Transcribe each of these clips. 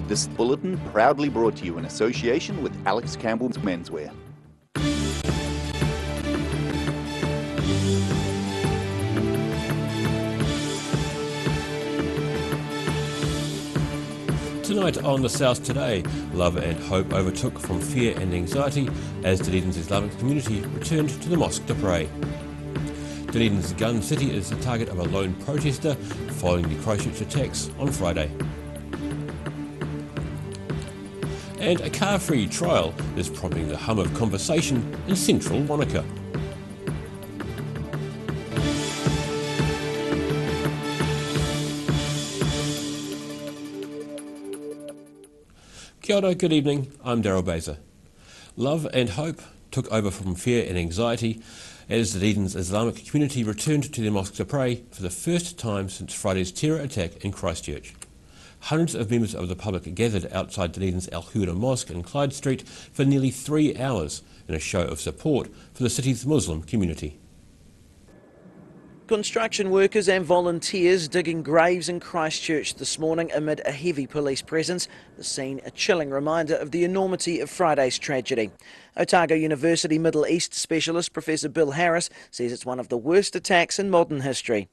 This bulletin proudly brought to you in association with Alex Campbell's Menswear. Tonight on The South Today, love and hope overtook from fear and anxiety as Dunedin's Islamic community returned to the mosque to pray. Dunedin's Gun City is the target of a lone protester following the Christchurch attacks on Friday. And a car-free trial is prompting the hum of conversation in central Wanaka. Kia ora, good evening, I'm Daryl Baser. Love and hope took over from fear and anxiety as Dunedin's Islamic community returned to their mosque to pray for the first time since Friday's terror attack in Christchurch. Hundreds of members of the public gathered outside Dunedin's Al Huda Mosque in Clyde Street for nearly 3 hours in a show of support for the city's Muslim community. Construction workers and volunteers digging graves in Christchurch this morning amid a heavy police presence. The scene a chilling reminder of the enormity of Friday's tragedy. Otago University Middle East specialist Professor Bill Harris says it's one of the worst attacks in modern history.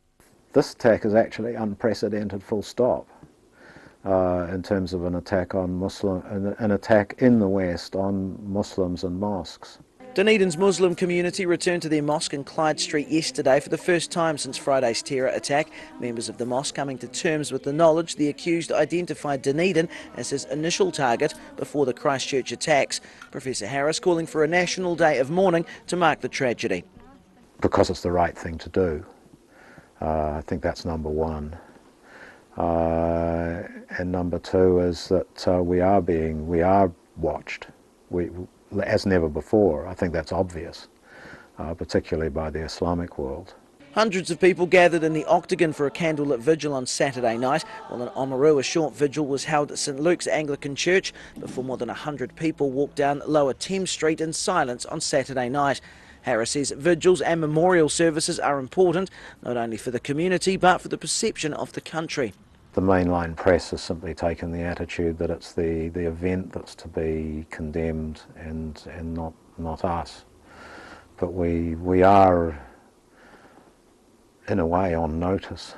This attack is actually unprecedented, full stop, in terms of an attack on an attack in the West on Muslims and mosques. Dunedin's Muslim community returned to their mosque in Clyde Street yesterday for the first time since Friday's terror attack. Members of the mosque coming to terms with the knowledge the accused identified Dunedin as his initial target before the Christchurch attacks. Professor Harris calling for a national day of mourning to mark the tragedy. Because it's the right thing to do. I think that's number one. And number two is that we are watched. As never before. I think that's obvious, particularly by the Islamic world. Hundreds of people gathered in the Octagon for a candlelit vigil on Saturday night, while in Oamaru a short vigil was held at St Luke's Anglican Church before more than 100 people walked down Lower Thames Street in silence on Saturday night. Harris says vigils and memorial services are important, not only for the community but for the perception of the country. The mainline press has simply taken the attitude that it's the event that's to be condemned and not us. But we are, in a way, on notice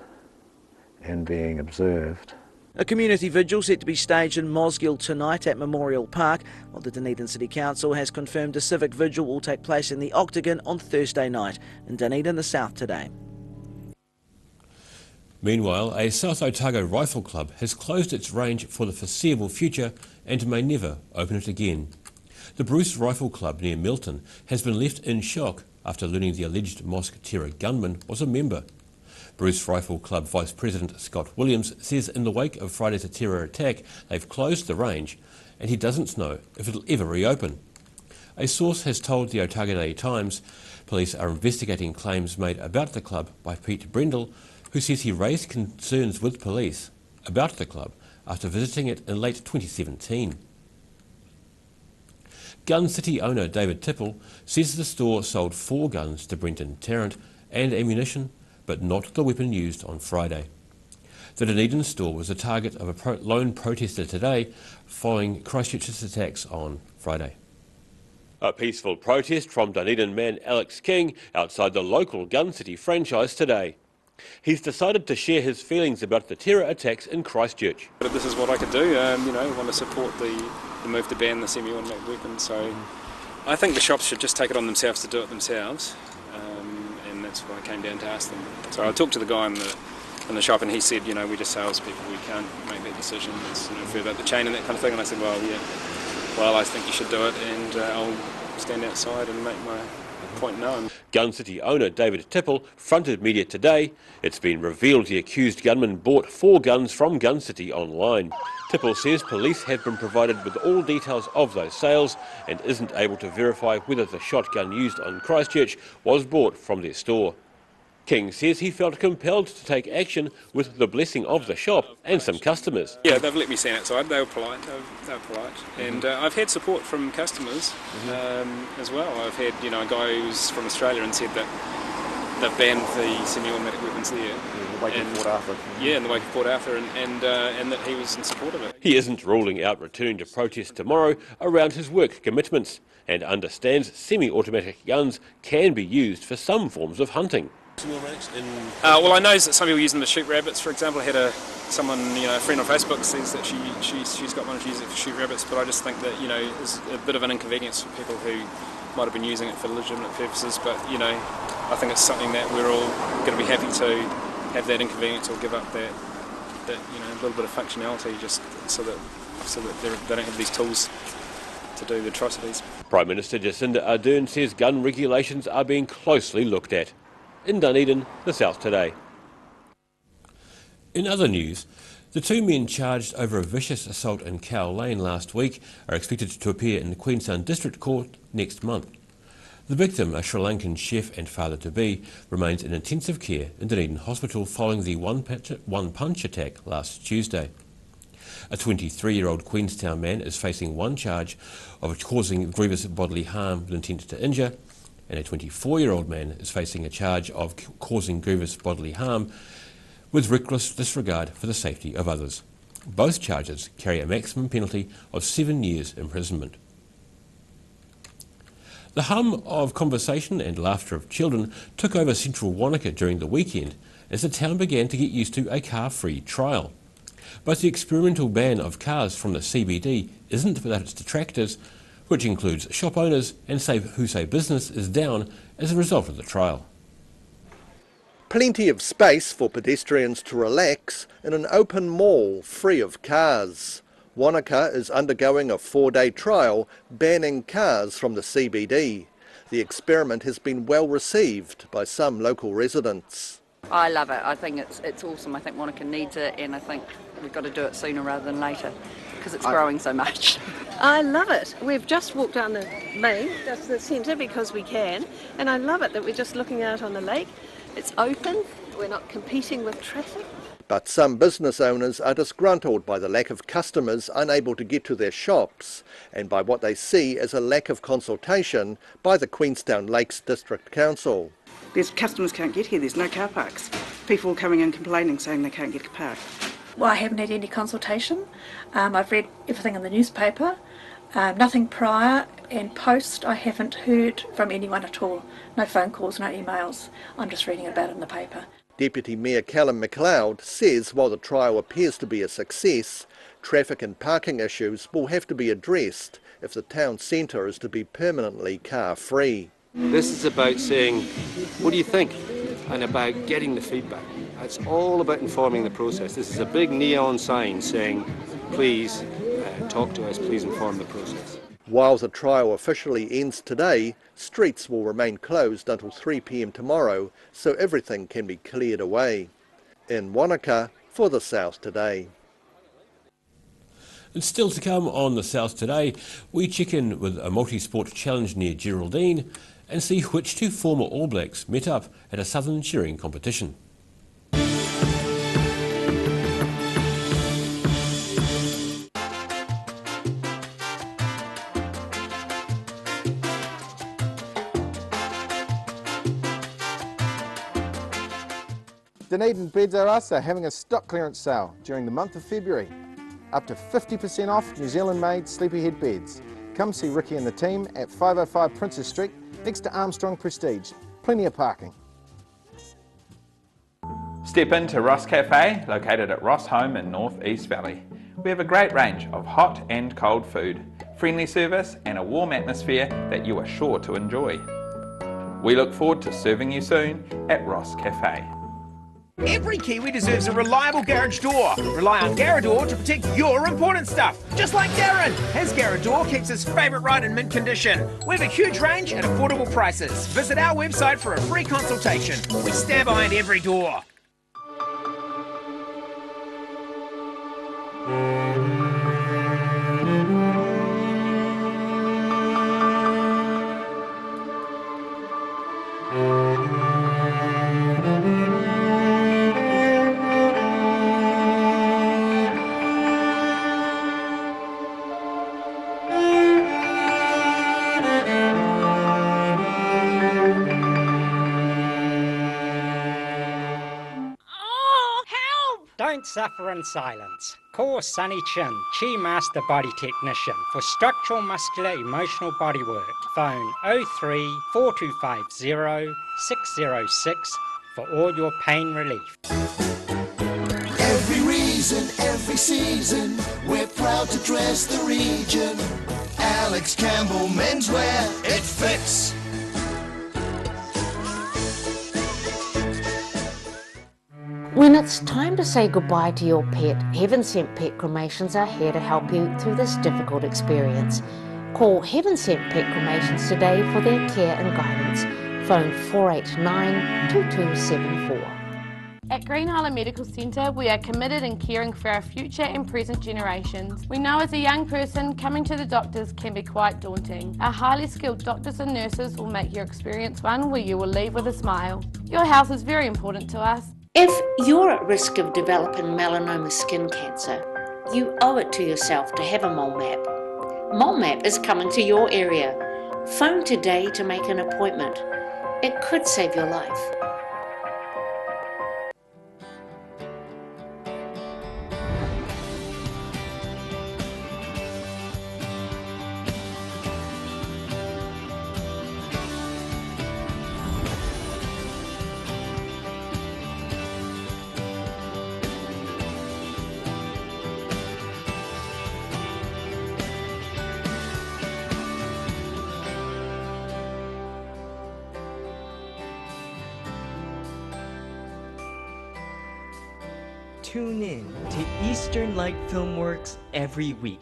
and being observed. A community vigil set to be staged in Mosgiel tonight at Memorial Park, while the Dunedin City Council has confirmed a civic vigil will take place in the Octagon on Thursday night. In Dunedin, the South Today. Meanwhile, a South Otago Rifle Club has closed its range for the foreseeable future and may never open it again. The Bruce Rifle Club near Milton has been left in shock after learning the alleged mosque terror gunman was a member. Bruce Rifle Club Vice President Scott Williams says in the wake of Friday's terror attack they've closed the range and he doesn't know if it'll ever reopen. A source has told the Otago Daily Times police are investigating claims made about the club by Pete Brendel, who says he raised concerns with police about the club after visiting it in late 2017. Gun City owner David Tipple says the store sold 4 guns to Brenton Tarrant and ammunition, but not the weapon used on Friday. The Dunedin store was the target of a lone protester today following Christchurch's attacks on Friday. A peaceful protest from Dunedin man Alex King outside the local Gun City franchise today. He's decided to share his feelings about the terror attacks in Christchurch. This is what I could do, I want to support the move to ban the semi-automatic weapons. So I think the shops should just take it on themselves to do it themselves, and that's why I came down to ask them. So I talked to the guy in the shop and he said, we're just salespeople, we can't make that decision, it's further up the chain and that kind of thing. And I said, well I think you should do it, and I'll stand outside and make my point known. Gun City owner David Tipple fronted media today. It's been revealed the accused gunman bought 4 guns from Gun City online. Tipple says police have been provided with all details of those sales and isn't able to verify whether the shotgun used on Christchurch was bought from their store. King says he felt compelled to take action with the blessing of the shop and some customers. Yeah, they've let me stand outside. They were polite. And I've had support from customers as well. I've had a guy who's from Australia and said that they've banned the semi-automatic weapons there. In the wake of Port Arthur. Yeah, in the wake of Port Arthur, and that he was in support of it. He isn't ruling out returning to protest tomorrow around his work commitments and understands semi-automatic guns can be used for some forms of hunting. Well, I know that some people use them to shoot rabbits. For example, I had a friend on Facebook says that she's got one, she uses it to shoot rabbits, but I just think that, it's a bit of an inconvenience for people who might have been using it for legitimate purposes, but, I think it's something that we're all going to be happy to have that inconvenience or give up that little bit of functionality just so that they don't have these tools to do the atrocities. Prime Minister Jacinda Ardern says gun regulations are being closely looked at. In Dunedin, the South Today. In other news, the two men charged over a vicious assault in Cow Lane last week are expected to appear in the Queenstown District Court next month. The victim, a Sri Lankan chef and father-to-be, remains in intensive care in Dunedin Hospital following the one-punch attack last Tuesday. A 23-year-old Queenstown man is facing one charge of causing grievous bodily harm with intent to injure, and a 24-year-old man is facing a charge of causing grievous bodily harm with reckless disregard for the safety of others. Both charges carry a maximum penalty of 7 years imprisonment. The hum of conversation and laughter of children took over central Wanaka during the weekend as the town began to get used to a car-free trial. But the experimental ban of cars from the CBD isn't without its detractors, which includes shop owners and who say business is down as a result of the trial. Plenty of space for pedestrians to relax in an open mall free of cars. Wanaka is undergoing a 4-day trial banning cars from the CBD. The experiment has been well received by some local residents. I love it. I think it's awesome. I think Wanaka needs it, and I think we've got to do it sooner rather than later because it's growing so much. I love it. We've just walked down the lane, that's the centre, because we can, and I love it that we're just looking out on the lake. It's open, we're not competing with traffic. But some business owners are disgruntled by the lack of customers unable to get to their shops and by what they see as a lack of consultation by the Queenstown Lakes District Council. There's customers can't get here, there's no car parks. People coming in complaining saying they can't get a park. Well, I haven't had any consultation. I've read everything in the newspaper, nothing prior, and post I haven't heard from anyone at all. No phone calls, no emails. I'm just reading about it in the paper. Deputy Mayor Callum McLeod says while the trial appears to be a success, traffic and parking issues will have to be addressed if the town centre is to be permanently car-free. This is about saying, what do you think? And about getting the feedback. It's all about informing the process. This is a big neon sign saying, please talk to us, please inform the process. While the trial officially ends today, streets will remain closed until 3 p.m. tomorrow, so everything can be cleared away. In Wanaka, for the South Today. And still to come on the South Today, we check in with a multi-sport challenge near Geraldine and see which two former All Blacks met up at a southern shearing competition. Dunedin Beds R Us are having a stock clearance sale during the month of February. Up to 50% off New Zealand-made sleepyhead beds. Come see Ricky and the team at 505 Princess Street next to Armstrong Prestige. Plenty of parking. Step into Ross Cafe, located at Ross Home in North East Valley. We have a great range of hot and cold food, friendly service and a warm atmosphere that you are sure to enjoy. We look forward to serving you soon at Ross Cafe. Every Kiwi deserves a reliable garage door. Rely on Garrador to protect your important stuff. Just like Darren, his Garrador keeps his favourite ride in mint condition. We have a huge range at affordable prices. Visit our website for a free consultation. We stand behind every door. Don't suffer in silence. Call Sonny Chin, Chi Master Body Technician, for structural, muscular, emotional bodywork. Phone 03 4250 606 for all your pain relief. Every reason, every season, we're proud to dress the region. Alex Campbell Menswear, it fits. When it's time to say goodbye to your pet, Heaven Sent Pet Cremations are here to help you through this difficult experience. Call Heaven Sent Pet Cremations today for their care and guidance. Phone 489 2274. At Green Island Medical Centre, we are committed in caring for our future and present generations. We know as a young person, coming to the doctors can be quite daunting. Our highly skilled doctors and nurses will make your experience one where you will leave with a smile. Your health is very important to us. If you're at risk of developing melanoma skin cancer, you owe it to yourself to have a mole map. Mole Map is coming to your area. Phone today to make an appointment. It could save your life. Tune in to Eastern Light Filmworks every week.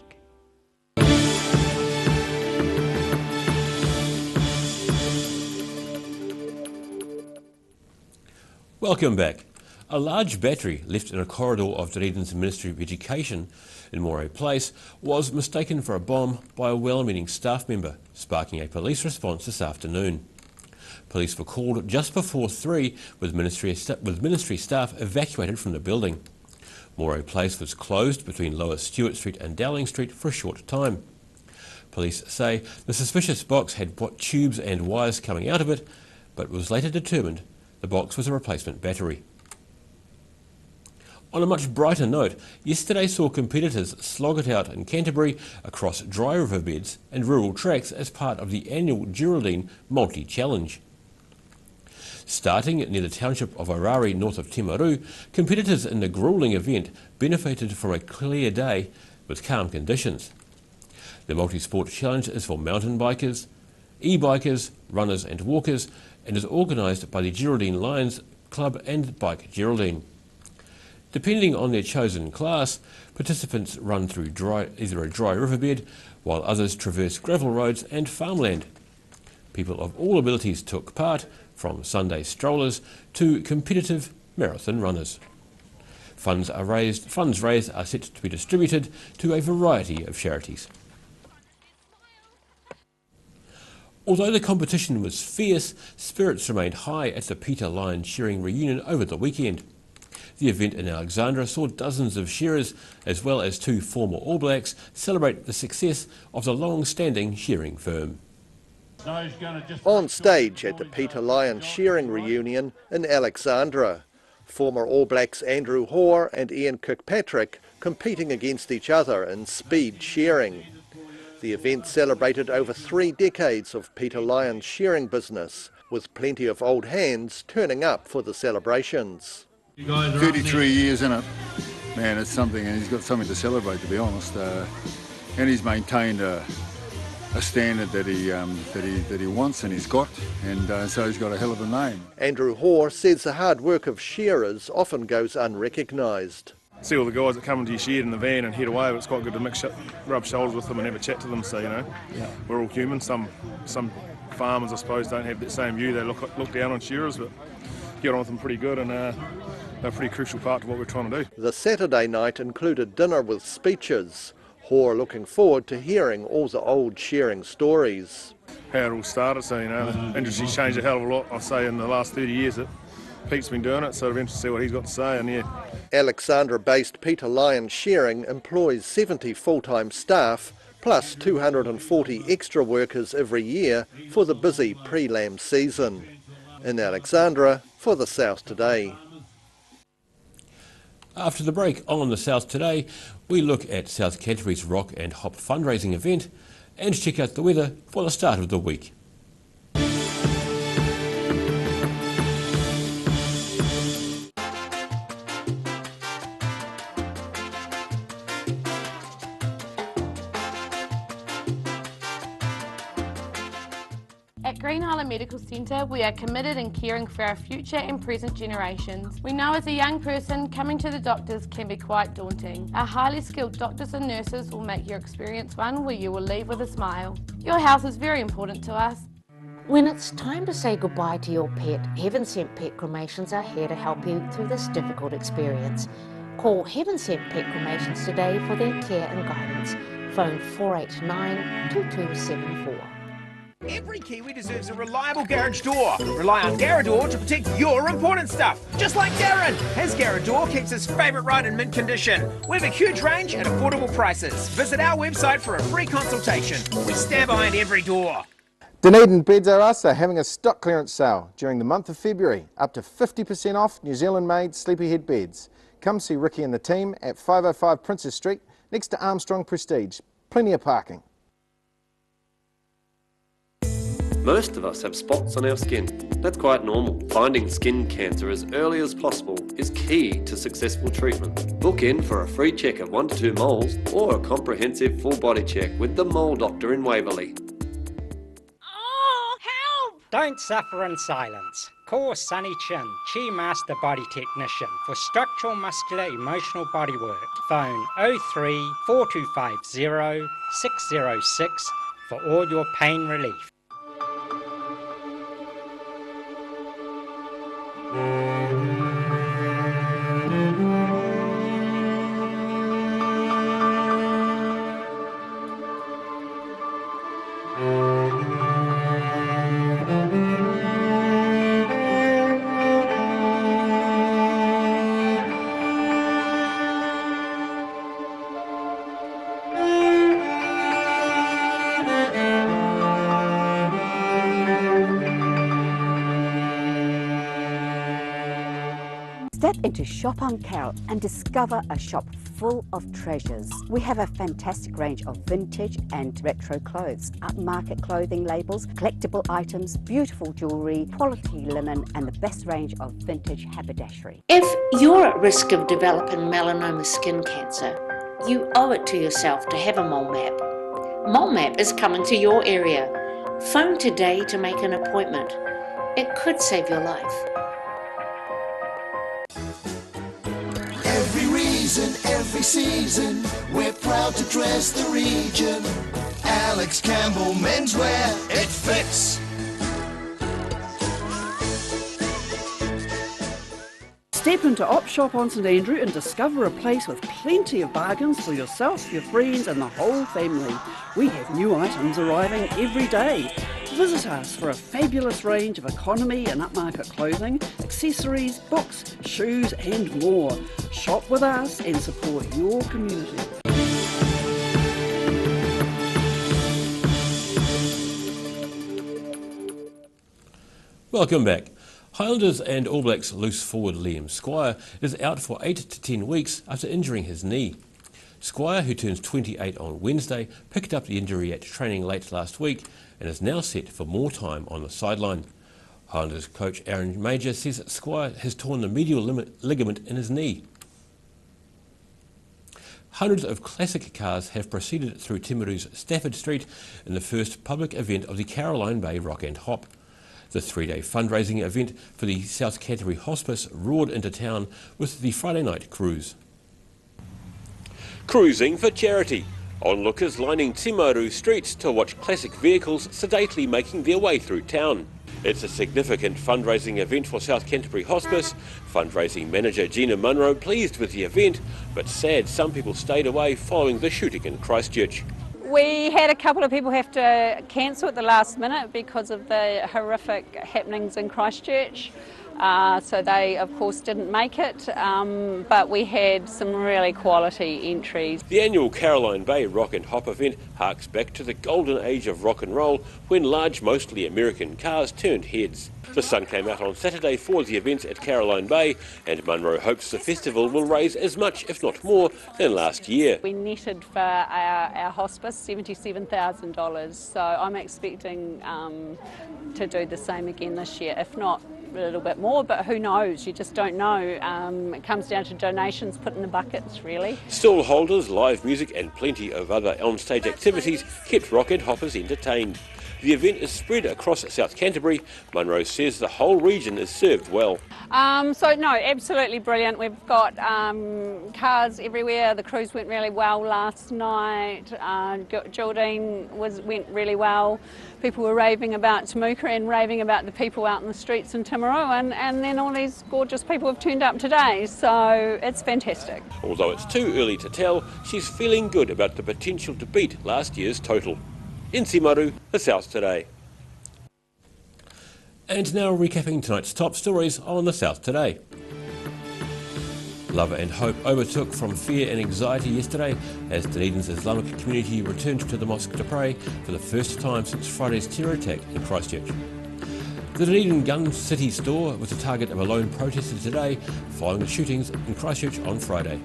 Welcome back. A large battery left in a corridor of Dunedin's Ministry of Education in Moray Place was mistaken for a bomb by a well-meaning staff member, sparking a police response this afternoon. Police were called just before 3 with ministry staff evacuated from the building. Moray Place was closed between Lower Stewart Street and Dowling Street for a short time. Police say the suspicious box had tubes and wires coming out of it, but it was later determined the box was a replacement battery. On a much brighter note, yesterday saw competitors slog it out in Canterbury across dry riverbeds and rural tracks as part of the annual Geraldine Multi-Challenge. Starting near the township of Orari north of Timaru, competitors in the gruelling event benefited from a clear day with calm conditions. The Multi-Sport Challenge is for mountain bikers, e-bikers, runners and walkers, and is organised by the Geraldine Lions Club and Bike Geraldine. Depending on their chosen class, participants run through either a dry riverbed, while others traverse gravel roads and farmland. People of all abilities took part, from Sunday strollers to competitive marathon runners. Funds raised are set to be distributed to a variety of charities. Although the competition was fierce, spirits remained high at the Peter Lyon shearing reunion over the weekend. The event in Alexandra saw dozens of shearers, as well as 2 former All Blacks, celebrate the success of the long-standing shearing firm. On stage at the Peter Lyon shearing reunion in Alexandra, former All Blacks Andrew Hoare and Ian Kirkpatrick competing against each other in speed shearing. The event celebrated over 3 decades of Peter Lyon's shearing business, with plenty of old hands turning up for the celebrations. 33 years in it, man, it's something, and he's got something to celebrate, to be honest. And he's maintained a standard that he wants and he's got, and so he's got a hell of a name. Andrew Hoare says the hard work of shearers often goes unrecognised. See all the guys that come into your shed in the van and head away, but it's quite good to rub shoulders with them and have a chat to them, so, you know, we're all human. Some farmers, I suppose, don't have that same view. They look down on shearers, but get on with them pretty good, and they're a pretty crucial part to what we're trying to do. The Saturday night included dinner with speeches. Hoare looking forward to hearing all the old shearing stories. How it all started, so, you know, the industry's changed a hell of a lot, I'd say, in the last 30 years. Pete's been doing it, so it'll be interesting to see what he's got to say. And yeah. Alexandra-based Peter Lyon Shearing employs 70 full-time staff, plus 240 extra workers every year for the busy pre-lamb season. In Alexandra, for the South Today. After the break on The South Today, we look at South Canterbury's Rock and Hop fundraising event and check out the weather for the start of the week. At Green Island Medical Centre, we are committed in caring for our future and present generations. We know as a young person, coming to the doctors can be quite daunting. Our highly skilled doctors and nurses will make your experience one where you will leave with a smile. Your health is very important to us. When it's time to say goodbye to your pet, Heaven Sent Pet Cremations are here to help you through this difficult experience. Call Heaven Sent Pet Cremations today for their care and guidance. Phone 489 2274. Every Kiwi deserves a reliable garage door. Rely on Garradoor to protect your important stuff. Just like Darren, his Garradoor keeps his favourite right in mint condition. We have a huge range at affordable prices. Visit our website for a free consultation. We stand behind every door. Dunedin Beds R Us are having a stock clearance sale during the month of February, up to 50% off New Zealand made sleepyhead beds. Come see Ricky and the team at 505 Princess Street next to Armstrong Prestige. Plenty of parking. Most of us have spots on our skin. That's quite normal. Finding skin cancer as early as possible is key to successful treatment. Book in for a free check of 1 to 2 moles or a comprehensive full body check with the Mole Doctor in Waverley. Oh, help! Don't suffer in silence. Call Sunny Chin, Chi Master Body Technician for structural, muscular, emotional bodywork. Phone 03 4250 606 for all your pain relief. Step into Shop on Carrot and discover a shop full of treasures. We have a fantastic range of vintage and retro clothes, upmarket clothing labels, collectible items, beautiful jewellery, quality linen and the best range of vintage haberdashery. If you're at risk of developing melanoma skin cancer, you owe it to yourself to have a mole map. Mole Map is coming to your area. Phone today to make an appointment. It could save your life. Every reason, every season, we're proud to dress the region. Alex Campbell Menswear, it fits. Step into Op Shop on St Andrew and discover a place with plenty of bargains for yourself, your friends and the whole family. We have new items arriving every day. Visit us for a fabulous range of economy and upmarket clothing, accessories, books, shoes and more. Shop with us and support your community. Welcome back. Highlanders and All Blacks loose forward Liam Squire is out for 8 to 10 weeks after injuring his knee. Squire, who turns 28 on Wednesday, picked up the injury at training late last week and is now set for more time on the sideline. Highlanders coach Aaron Major says that Squire has torn the medial ligament in his knee. Hundreds of classic cars have proceeded through Timaru's Stafford Street in the first public event of the Caroline Bay Rock and Hop. The 3-day fundraising event for the South Canterbury Hospice roared into town with the Friday night cruise. Cruising for charity. Onlookers lining Timaru streets to watch classic vehicles sedately making their way through town. It's a significant fundraising event for South Canterbury Hospice. Fundraising manager Gina Munro pleased with the event, but sad some people stayed away following the shooting in Christchurch. We had a couple of people have to cancel at the last minute because of the horrific happenings in Christchurch. So they, of course, didn't make it, but we had some really quality entries. The annual Caroline Bay Rock and Hop event harks back to the golden age of rock and roll when large, mostly American cars turned heads. The sun came out on Saturday for the events at Caroline Bay, and Munro hopes the festival will raise as much, if not more, than last year. We netted for our hospice $77,000, so I'm expecting to do the same again this year, if not a little bit more, but who knows, you just don't know. It comes down to donations put in the buckets, really. Stall holders, live music and plenty of other on-stage activities kept rock and hoppers entertained. The event is spread across South Canterbury. Munro says the whole region is served well. So no, absolutely brilliant. We've got cars everywhere. The cruise went really well last night. Geraldine went really well. People were raving about Temuka and raving about the people out in the streets in Timaru, and then all these gorgeous people have turned up today, so it's fantastic. Although it's too early to tell, she's feeling good about the potential to beat last year's total. In Timaru, the South Today. And now recapping tonight's top stories on the South Today. Love and hope overtook from fear and anxiety yesterday as Dunedin's Islamic community returned to the mosque to pray for the first time since Friday's terror attack in Christchurch. The Dunedin Gun City store was the target of a lone protester today following the shootings in Christchurch on Friday.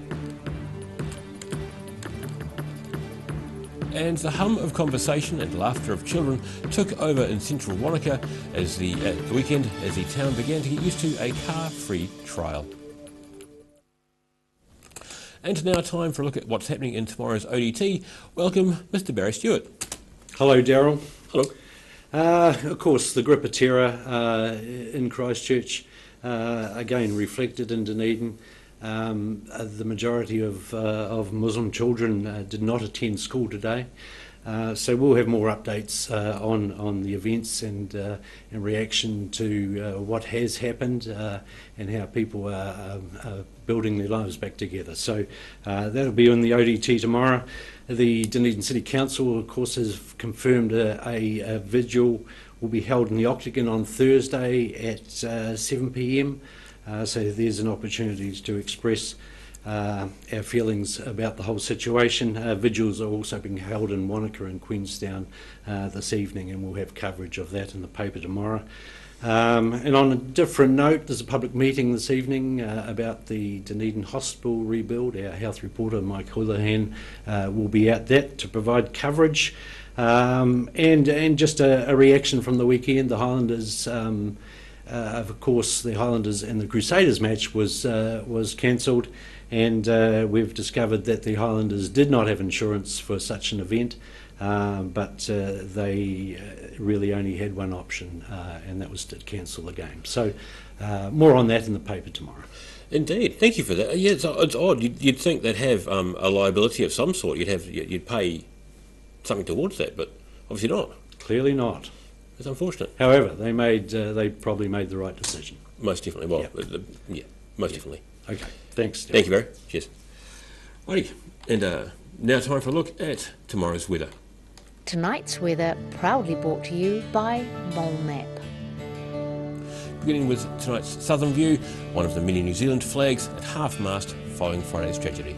And the hum of conversation and laughter of children took over in central Wanaka at the weekend as the town began to get used to a car-free trial. And now time for a look at what's happening in tomorrow's ODT. Welcome, Mr. Barry Stewart. Hello, Daryl. Hello. Of course, the grip of terror in Christchurch, again reflected in Dunedin. The majority of Muslim children did not attend school today, so we'll have more updates on the events and in reaction to what has happened and how people are building their lives back together. So that'll be on the ODT tomorrow. The Dunedin City Council, of course, has confirmed a vigil will be held in the Octagon on Thursday at 7 p.m. So there's an opportunity to express our feelings about the whole situation. Vigils are also being held in Wanaka and Queenstown this evening, and we'll have coverage of that in the paper tomorrow. And on a different note, there's a public meeting this evening about the Dunedin Hospital rebuild. Our health reporter, Mike Houlihan, will be at that to provide coverage. And just a reaction from the weekend, the Highlanders... of course, the Highlanders and the Crusaders match was cancelled, and we've discovered that the Highlanders did not have insurance for such an event, but they really only had one option, and that was to cancel the game. So more on that in the paper tomorrow. Indeed, thank you for that. Yeah, it's odd. You'd think they'd have a liability of some sort. You'd pay something towards that, but obviously not. Clearly not. It's unfortunate. However, they probably made the right decision. Most definitely. Well, yeah, most definitely. Okay, thanks. Thank you, Barry. Cheers. Righty, and now time for a look at tomorrow's weather. Tonight's weather proudly brought to you by Mole Map. Beginning with tonight's southern view, one of the many New Zealand flags at half-mast following Friday's tragedy.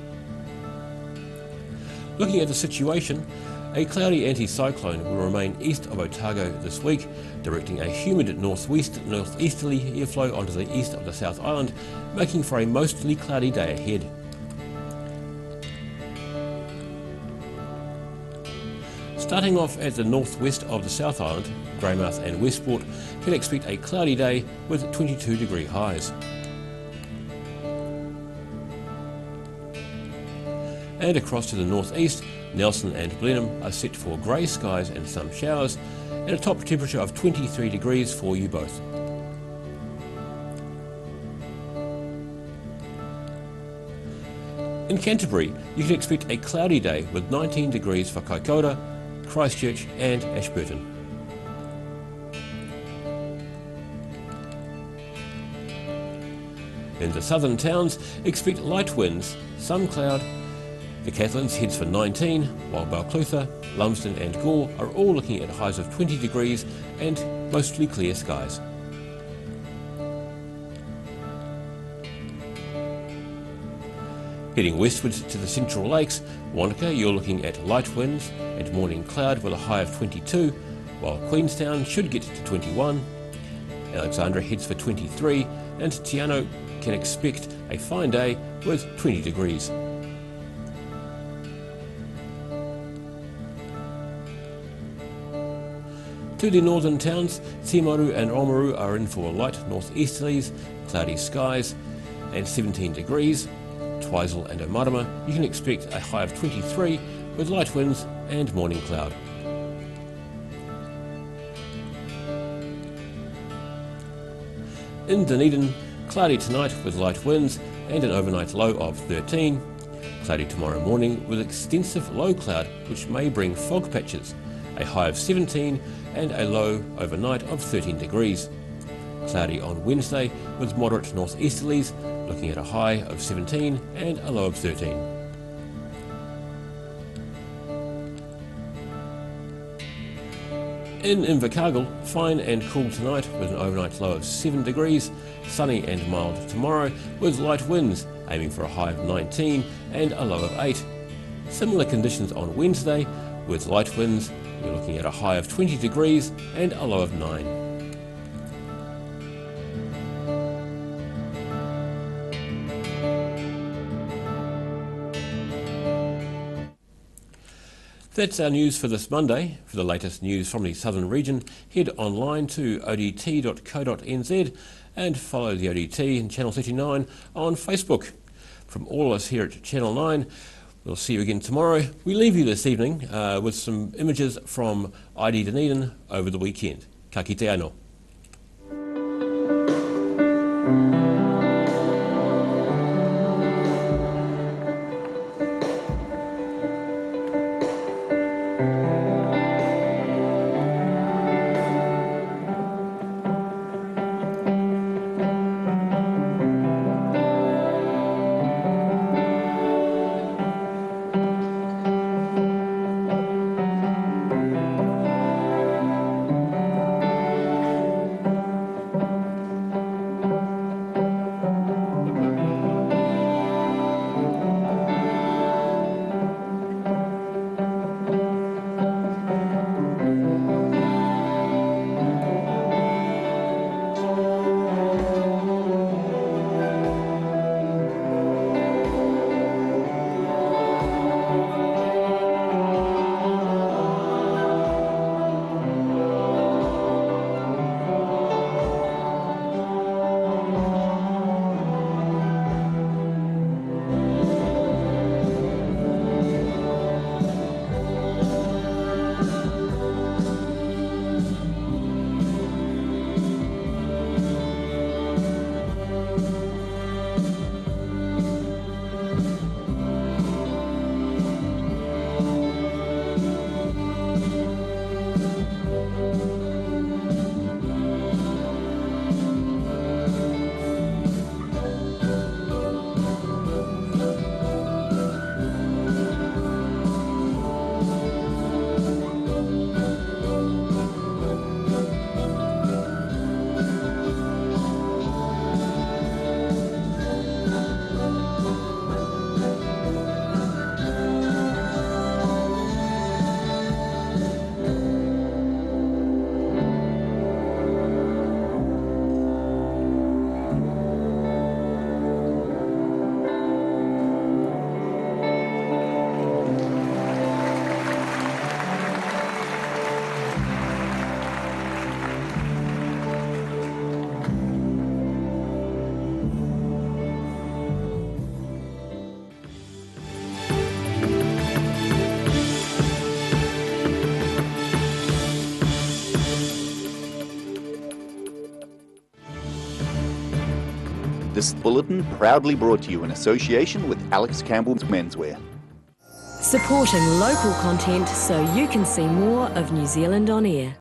Looking at the situation, a cloudy anticyclone will remain east of Otago this week, directing a humid northeasterly airflow onto the east of the South Island, making for a mostly cloudy day ahead. Starting off at the northwest of the South Island, Greymouth and Westport can expect a cloudy day with 22-degree highs. And across to the northeast, Nelson and Blenheim are set for grey skies and some showers, and a top temperature of 23 degrees for you both. In Canterbury, you can expect a cloudy day with 19 degrees for Kaikoura, Christchurch and Ashburton. In the southern towns, expect light winds, some cloud. The Catherine's heads for 19, while Balclutha, Lumsden and Gore are all looking at highs of 20 degrees and mostly clear skies. Heading westwards to the Central Lakes, Wanaka you're looking at light winds and morning cloud with a high of 22, while Queenstown should get to 21. Alexandra heads for 23 and Te Anau can expect a fine day with 20 degrees. To the northern towns, Timaru and Oamaru are in for light northeasterlies, cloudy skies and 17 degrees. Twizel and Omarama, you can expect a high of 23 with light winds and morning cloud. In Dunedin, cloudy tonight with light winds and an overnight low of 13. Cloudy tomorrow morning with extensive low cloud which may bring fog patches. A high of 17 and a low overnight of 13 degrees. Cloudy on Wednesday with moderate northeasterlies, looking at a high of 17 and a low of 13. In Invercargill, fine and cool tonight with an overnight low of 7 degrees, sunny and mild tomorrow with light winds, aiming for a high of 19 and a low of 8. Similar conditions on Wednesday with light winds, you're looking at a high of 20 degrees and a low of 9. That's our news for this Monday. For the latest news from the southern region, head online to odt.co.nz and follow the ODT and Channel 39 on Facebook. From all of us here at Channel 9, we'll see you again tomorrow. We leave you this evening with some images from ID Dunedin over the weekend. Ka kite anō. This bulletin proudly brought to you in association with Alex Campbell's Menswear. Supporting local content so you can see more of New Zealand on air.